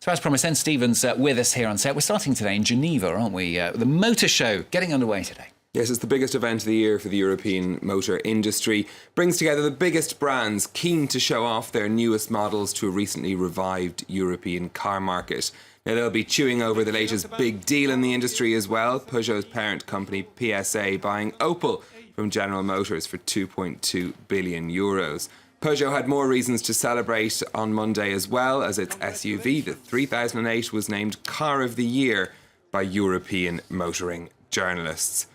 So as promised, then Stephen's with us here on set. We're starting today in Geneva, aren't we? The Motor Show getting underway today. Yes, it's the biggest event of the year for the European motor industry. Brings together the biggest brands keen to show off their newest models to a recently revived European car market. Now, they'll be chewing over the latest big deal in the industry as well. Peugeot's parent company, PSA, buying Opel from General Motors for €2.2 billion. Peugeot had more reasons to celebrate on Monday as well, as its SUV, the 3008, was named Car of the Year by European motoring journalists.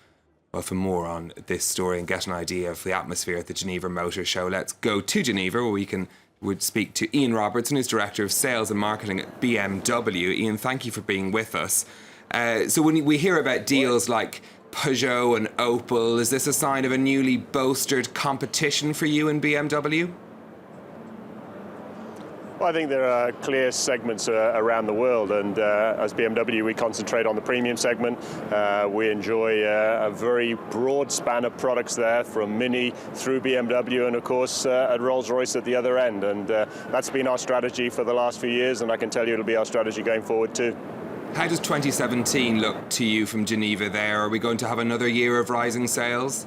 Well, for more on this story and get an idea of the atmosphere at the Geneva Motor Show, let's go to Geneva, where would speak to Ian Robertson, who's Director of Sales and Marketing at BMW. Ian, thank you for being with us. So when we hear about deals like Peugeot and Opel, is this a sign of a newly bolstered competition for you in BMW? Well, I think there are clear segments around the world, and as BMW we concentrate on the premium segment. We enjoy a very broad span of products there, from Mini through BMW and of course at Rolls-Royce at the other end, and that's been our strategy for the last few years, and I can tell you it'll be our strategy going forward too. How does 2017 look to you from Geneva there? Are we going to have another year of rising sales?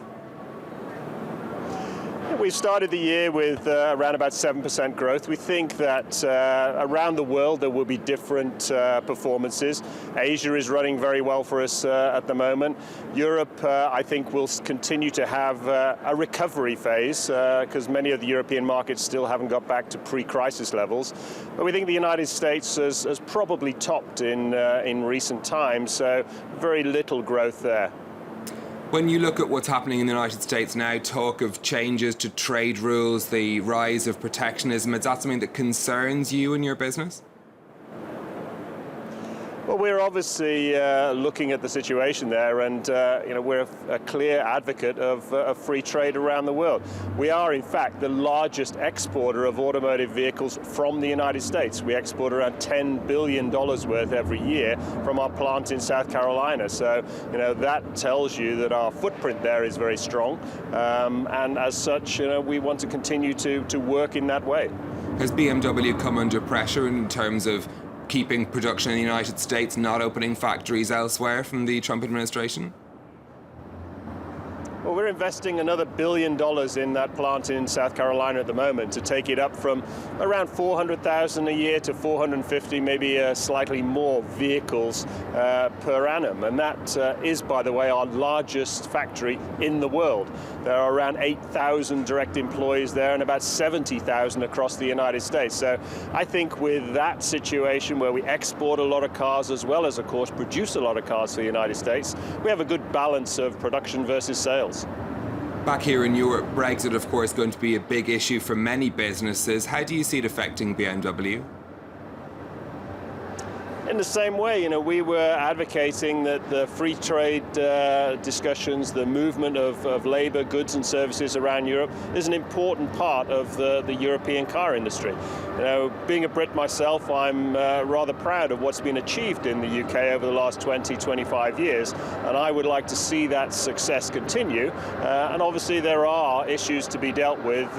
We started the year with around about 7% growth. We think that around the world there will be different performances. Asia is running very well for us at the moment. Europe, I think, will continue to have a recovery phase because many of the European markets still haven't got back to pre-crisis levels. But we think the United States has probably topped in recent times, so very little growth there. When you look at what's happening in the United States now, talk of changes to trade rules, the rise of protectionism, is that something that concerns you and your business? Well, we're obviously looking at the situation there, and we're a clear advocate of free trade around the world. We are, in fact, the largest exporter of automotive vehicles from the United States. We export around $10 billion worth every year from our plant in South Carolina. So, that tells you that our footprint there is very strong, and as such, we want to continue to work in that way. Has BMW come under pressure in terms of keeping production in the United States, not opening factories elsewhere from the Trump administration? Well, we're investing another $1 billion in that plant in South Carolina at the moment to take it up from around 400,000 a year to 450, maybe slightly more vehicles per annum. And that is, by the way, our largest factory in the world. There are around 8,000 direct employees there and about 70,000 across the United States. So I think with that situation where we export a lot of cars as well as, of course, produce a lot of cars for the United States, we have a good balance of production versus sales. Back here in Europe, Brexit, of course, going to be a big issue for many businesses. How do you see it affecting BMW? In the same way, we were advocating that the free trade discussions, the movement of labour, goods and services around Europe is an important part of the European car industry. Being a Brit myself, I'm rather proud of what's been achieved in the UK over the last 20, 25 years, and I would like to see that success continue. And obviously there are issues to be dealt with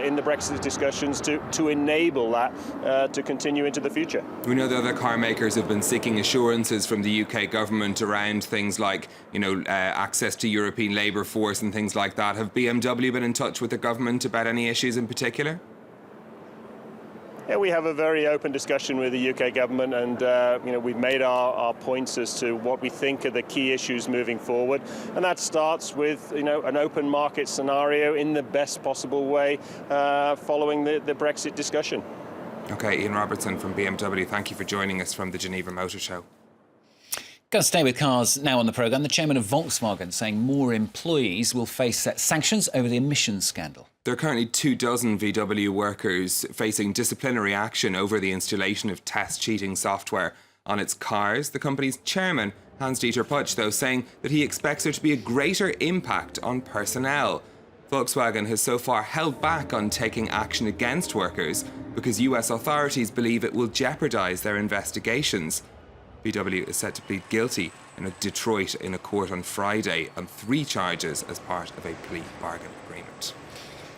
in the Brexit discussions to enable that to continue into the future. We know the other car makers have been seeking assurances from the UK government around things like, access to European labour force and things like that. Have BMW been in touch with the government about any issues in particular? Yeah, we have a very open discussion with the UK government, and we've made our points as to what we think are the key issues moving forward, and that starts with an open market scenario in the best possible way following the Brexit discussion. Okay, Ian Robertson from BMW, thank you for joining us from the Geneva Motor Show. Going to stay with cars now on the programme. The chairman of Volkswagen saying more employees will face sanctions over the emissions scandal. There are currently 24 VW workers facing disciplinary action over the installation of test cheating software on its cars. The company's chairman, Hans-Dieter Putsch, though, saying that he expects there to be a greater impact on personnel. Volkswagen has so far held back on taking action against workers because US authorities believe it will jeopardise their investigations. VW is set to plead guilty in Detroit in a court on Friday on 3 charges as part of a plea bargain agreement.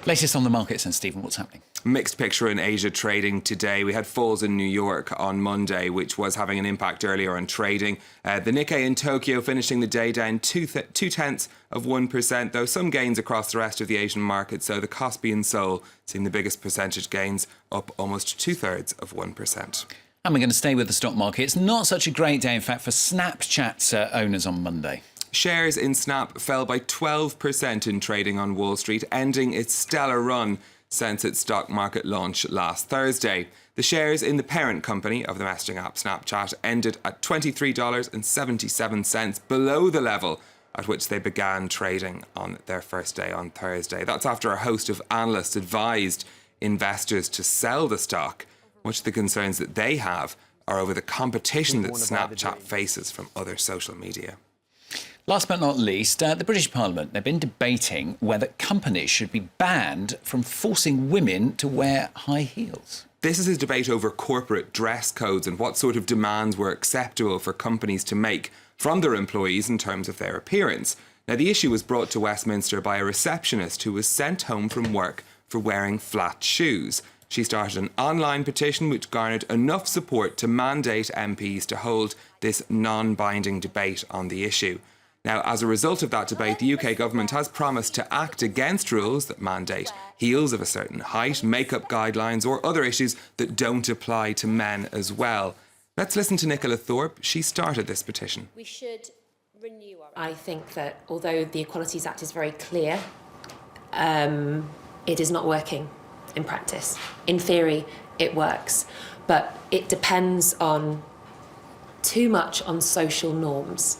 Latest on the markets then, Stephen, what's happening? Mixed picture in Asia trading today. We had falls in New York on Monday, which was having an impact earlier on trading. The Nikkei in Tokyo finishing the day down 0.2%, though some gains across the rest of the Asian markets. So the Kospi in Seoul seeing the biggest percentage gains, up almost 0.2%. And we're going to stay with the stock market. It's not such a great day, in fact, for Snapchat's owners on Monday. Shares in Snap fell by 12% in trading on Wall Street, ending its stellar run since its stock market launch last Thursday. The shares in the parent company of the messaging app Snapchat ended at $23.77, below the level at which they began trading on their first day on Thursday. That's after a host of analysts advised investors to sell the stock. Much of the concerns that they have are over the competition that Snapchat faces from other social media. Last but not least, the British Parliament, they've been debating whether companies should be banned from forcing women to wear high heels. This is a debate over corporate dress codes and what sort of demands were acceptable for companies to make from their employees in terms of their appearance. Now, the issue was brought to Westminster by a receptionist who was sent home from work for wearing flat shoes. She started an online petition which garnered enough support to mandate MPs to hold this non-binding debate on the issue. Now, as a result of that debate, the UK government has promised to act against rules that mandate heels of a certain height, makeup guidelines or other issues that don't apply to men as well. Let's listen to Nicola Thorpe. She started this petition. We should renew our... I think that although the Equalities Act is very clear, it is not working in practice. In theory, it works, but it depends on too much on social norms.